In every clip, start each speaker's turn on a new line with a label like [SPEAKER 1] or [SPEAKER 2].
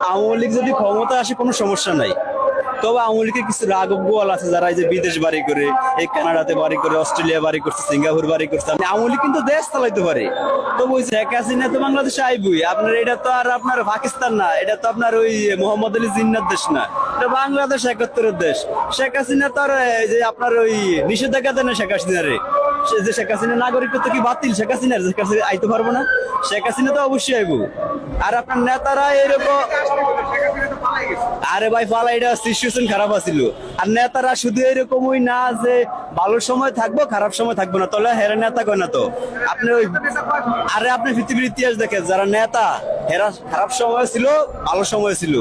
[SPEAKER 1] আওয়ামী লীগ যদি ক্ষমতা আসে কোনো সমস্যা নাই, তবে আওয়ামী লীগের কিছু রাঘব গোয়াল আছে যারা এই যে বিদেশ বাড়ি করে, এই কানাডাতে বাড়ি করে, অস্ট্রেলিয়া বাড়ি করছে, সিঙ্গাপুর বাড়ি করছে। আওয়ামী লীগ কিন্তু দেশ চালাইতে পারে। তো ওই শেখ হাসিনা তো বাংলাদেশে আইবই, আপনার এটা তো আর আপনার পাকিস্তান না, এটা তো আপনার ওই মোহাম্মদ আলী জিন্নার দেশ না, এটা বাংলাদেশ 71-এর দেশ। শেখ হাসিনা তো আর যে আপনার ওই নিষেধাজ্ঞা দেন শেখ হাসিনারে, যে শেখ হাসিনা নাগরিকত্ব কি বাতিল শেখ হাসিনার? শেখ হাসিনা আইতে পারবো না? শেখ হাসিনা তো অবশ্যই আইবো। আর আপনার নেতারা এরকম, আরে ভাই পালা, এটা সিচুয়েশন খারাপ আছিল। আর নেতারা শুধু এরকমই না যে ভালো সময় থাকবো খারাপ সময় থাকবো না, তাহলে হেরা নেতা কয় না তো। আপনি ওই আরে আপনি পৃথিবীর ইতিহাস দেখেন, যারা নেতা হেরা খারাপ সময় ছিল ভালো সময় ছিল।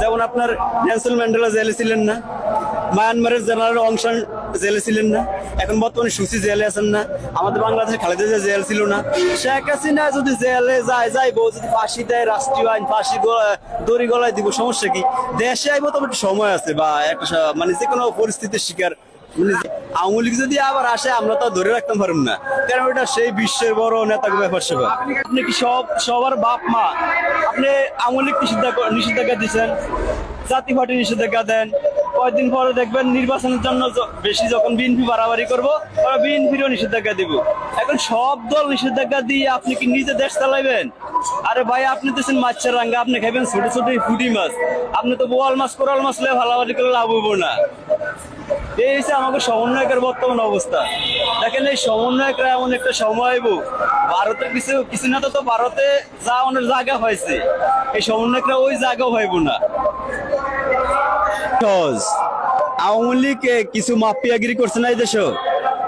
[SPEAKER 1] যেমন আপনার নেলসন ম্যান্ডেলা জেলে ছিলেন না, মায়ানমারের জেনারেল অং সান জেলে ছিলেন না, এখন বর্তমানে সুসি জেলে আছেন না, আমাদের বাংলাদেশের খালেদা জিয়া জেল ছিল না। শেখ হাসিনা যদি জেলে যাইবো, যদি ফাঁসি দেয় রাষ্ট্রীয় আইন, ফাঁসি দড়ি গলায় দিব, সমস্যা কি? দেশে আইবো তো একটু সময় আছে, বা একটা মানে যে কোনো পরিস্থিতির শিকার। আওয়ামী লীগ যদি আবার আসে আমরা তো ধরে রাখতে পারবো না, কারণ এটা সেই বিশ্বের বড় নেতাকে ব্যাপার সেবা। আপনি কি সবার বাপ মা? আপনি আওয়ামী লীগ নিষেধাজ্ঞা দিচ্ছেন, জাতীয় পার্টি নিষেধাজ্ঞা দেন, কয়েকদিন পরে দেখবেন নির্বাচনের জন্য বেশি যখন বিএনপি বাড়াবাড়ি করবো, ওরা বিএনপিরও নিষেধাজ্ঞা দিব। এখন সব দল নিষেধাজ্ঞা দিয়ে আপনি কি নিজে দেশ চালাইবেন? আরে ভাই, আপনি দিচ্ছেন মাছের রাঙ্গা, আপনি খাইবেন ছোট ছোট ফুটি মাছ, আপনি তো বোয়াল মাছ কোরাল মাছ লে ভালাবাড়ি করে লাভ হইব না। এই হচ্ছে আমাকে সমন্বয়কের বর্তমান অবস্থা। দেখেন এই সমন্বয়করা এমন একটা সময় আইব, ভারতের কিছু না তো ভারতে যা অনেক জায়গা হয়েছে, এই সমন্বয়করা ওই জায়গাও হইব না। আওয়ামী লীগ কিছু মাফিয়াগিরি করছে না এই দেশে।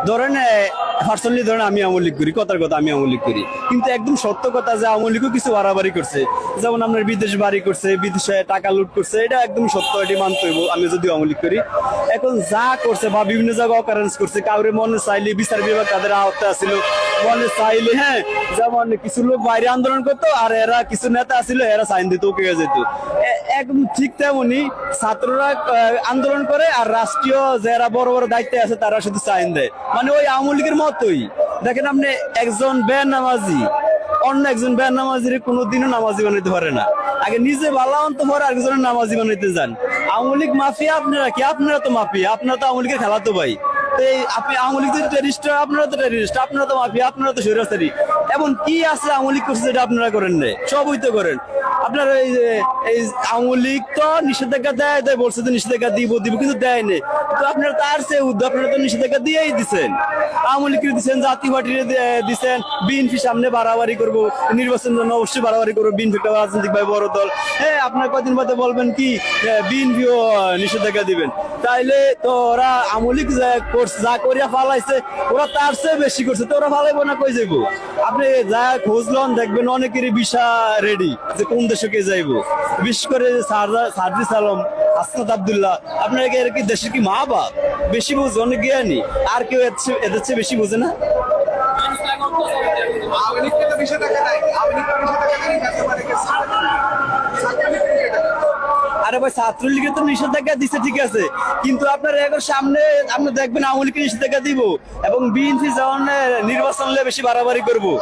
[SPEAKER 1] ধরেন পার্সোনালি ধরেন আমি আওয়ামী লীগ করি, কথার কথা আমি আওয়ামী লীগ করি, কিন্তু একদম সত্য কথা যে আওয়ামী লীগও কিছু বাড়াবাড়ি করছে। যেমন আপনার বিদেশ বাড়ি করছে, বিদেশে টাকা লুট করছে, এটা একদম সত্য, এটি মানতে হইব আমি যদি আওয়ামী লীগ করি। এখন যা করছে বা বিভিন্ন জায়গায় অকারেন্স করছে, কাউরে মনে চাইলে বিচার বিভাগ তাদের আওতায় আসছিল, মনে চাইলে হ্যাঁ, যেমন কিছু লোক বাইরে আন্দোলন করতো আর এরা কিছু নেতা আসছিল, এরা সাইন দিত, ওকে যেত। একদম ঠিক তেমনি ছাত্ররা আন্দোলন করে আর রাষ্ট্রীয় যারা বড় বড় দায়িত্বে আছে তারা শুধু সাইন দেয়, মানে ওই আওয়ামী লীগের মতোই। দেখেন আপনি একজন বেনামাজি অন্য একজন বেনামাজির কোনোদিনও নামাজি বানাইতে পারে না, আগে নিজে ভালো অন্ত পরে আরেকজনের নামাজি বানাইতে যান। আওয়ামী লীগ মাফিয়া, আপনারা কি? আপনারা তো মাফিয়া, আপনারা তো আওয়ামী লীগের খেলাতো ভাই। আপনি আওয়ামী লীগ যদি টেরিস্ট, আপনারা তো টেরিস্ট, আপনারা তো মাফিয়া, আপনারা তো স্বৈরাচারী। এমন কি আছে আওয়ামী লীগ করছে যেটা আপনারা করেন না? সবই তো করেন আপনার। এই আওয়ামী লীগ তো নিষেধাজ্ঞা দেয় বলছে যে নিষেধাজ্ঞা দিব, কিন্তু দেয় নেই। তো আপনারা তার চেয়ে আপনারা তো নিষেধাজ্ঞা দিয়েই দিচ্ছেন, আওয়ামী লীগকে দিচ্ছেন, জাতীয় পার্টি দিচ্ছেন, বিএনপি সামনে বাড়াবাড়ি করবো, নির্বাচনের জন্য অবশ্যই বাড়াবাড়ি করবো, বিএনপি একটা রাজনৈতিক ভাই বড় দল। হ্যাঁ, আপনার কদিন বাদে বলবেন কি বিএনপিও নিষেধাজ্ঞা দিবেন, তাইলে তো ওরা আওয়ামী লীগ যা করিয়া ফালাইছে ওরা তার চেয়ে বেশি করছে, তো ওরা ফালাইবো না কই যাইবো? আপনি যা খোঁজলন দেখবেন অনেকেরই ভিসা রেডি যে কোন দেশে কে যাইবো। বিশেষ করে সার্জিস আলম, হাসনাত আব্দুল্লাহ, আপনার এর কি দেশের কি মা বাপ? বেশি বুঝে, অনেক জ্ঞানী, আর কেউ এদের চেয়ে বেশি বুঝে না। আরে ভাই, ছাত্রলীগের তো নিষেধাজ্ঞা দিচ্ছে ঠিক আছে, কিন্তু আপনার এখন সামনে আপনি দেখবেন আওয়ামী লীগকে নিষেধাজ্ঞা দিব এবং বিএনপি যখন নির্বাচন হলে বেশি বাড়াবাড়ি করবো।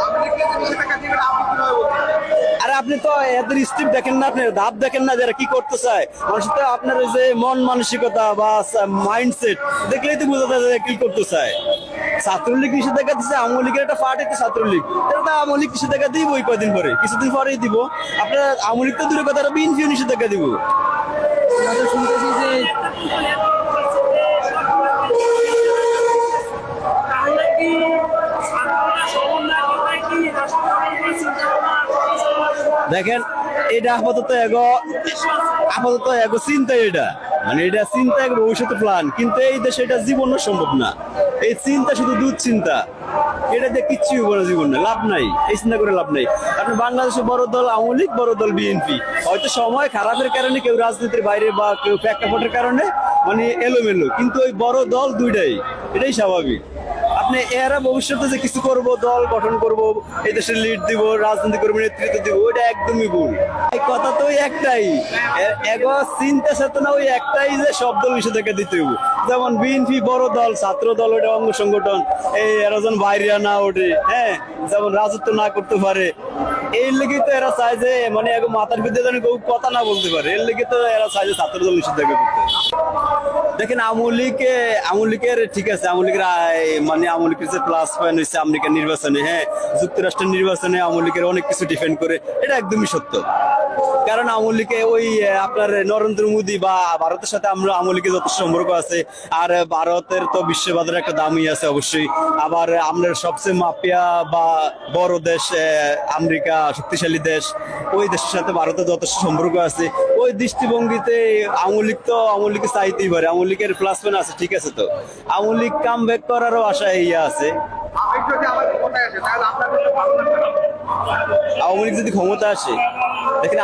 [SPEAKER 1] আরে আপনি তো এদের স্টেপ দেখেন না, আপনি ধাপ দেখেন না যারা কি করতে চায়। মানুষের তো আপনার যে মন মানসিকতা বা মাইন্ডসেট দেখলেই তো বোঝা যায় যে কি করতে চায়। ছাত্রলীগ নিষেধাজ্ঞা দিচ্ছে, আওয়ামী লীগের একটা পার্টি তো ছাত্রলীগ, এটা আওয়ামী লীগ নিষেধাজ্ঞা দিব কয়দিন পরে, কিছুদিন পরেই দিব। আপনার আওয়ামী লীগ তো দূরের কথা, বিএনপিও নিষেধাজ্ঞা দিব। শুনতেছি যে দেখেন এটা আপাতত এগো চিন্তা, এটা মানে এটা চিন্তা ভবিষ্যৎ প্ল্যান, কিন্তু এই দেশে এটা জীবনও সম্ভব না। এই চিন্তা শুধু দুশ্চিন্তা, এটা দিয়ে কিচ্ছু বড় জীবন না, লাভ নাই, এই চিন্তা করে লাভ নাই। আপনি বাংলাদেশের বড় দল আওয়ামী লীগ, বড় দল বিএনপি, হয়তো সময় খারাপের কারণে কেউ রাজনীতির বাইরে বা কেউ প্রেক্ষাপটের কারণে মানে এলোমেলো, কিন্তু ওই বড় দল দুইটাই, এটাই স্বাভাবিক। আপনি এরা ভবিষ্যতে যে কিছু করব, দল গঠন করব, এই দেশের লিড দিব, রাজনীতি করবো, নেতৃত্ব দিব, ওইটা একদমই ভুল। এই কথা তো ওই একটাই, চিন্তা চেতনা ওই একটাই যে সব দল নিষেধাজ্ঞা দিতে হবে। যেমন বিএনপি বড় দল, ছাত্র দল, ওটা অঙ্গ সংগঠন, এই এরা যেন বাইরে না ওঠে, হ্যাঁ, যেমন রাজত্ব না করতে পারে, এই লেগে তো এরা চায় যে মানে এখন মাথার ভিতরে যেন কেউ কথা না বলতে পারে, এর লেগে তো এরা চায় যে ছাত্র দল নিষেধাজ্ঞা করতে। দেখেন আমলিকের ঠিক আছে, আমলিকের মানে আমলিকের যে প্লাস পয়েন্ট হয়েছে আমেরিকার নির্বাচনে, হ্যাঁ যুক্তরাষ্ট্রের নির্বাচনে আমলিকের অনেক কিছু ডিফেন্ড করে, এটা একদমই সত্য। কারণ আমলিকে ওই আপনার নরেন্দ্র মোদী বা ভারতের সাথে আমরা আমলিকে যথেষ্ট সম্পর্ক আছে। আর ভারতের তো বিশ্ব বাজারে একটা দামই আছে অবশ্যই। আবার আমরা সবচেয়ে মাফিয়া বা বড় দেশ আমেরিকা, শক্তিশালী দেশ, ওই দেশের সাথে ভারতের যথেষ্ট সম্পর্ক আছে। ওই দৃষ্টিভঙ্গিতে আমলিকে চাইতেই পারে, আমলিকের প্লাস পয়েন্ট আছে, ঠিক আছে। তো আমলিক কাম ব্যাক করারও আশা ইয়ে আছে। আওয়ামী লীগ যদি ক্ষমতা আসে, দেখেন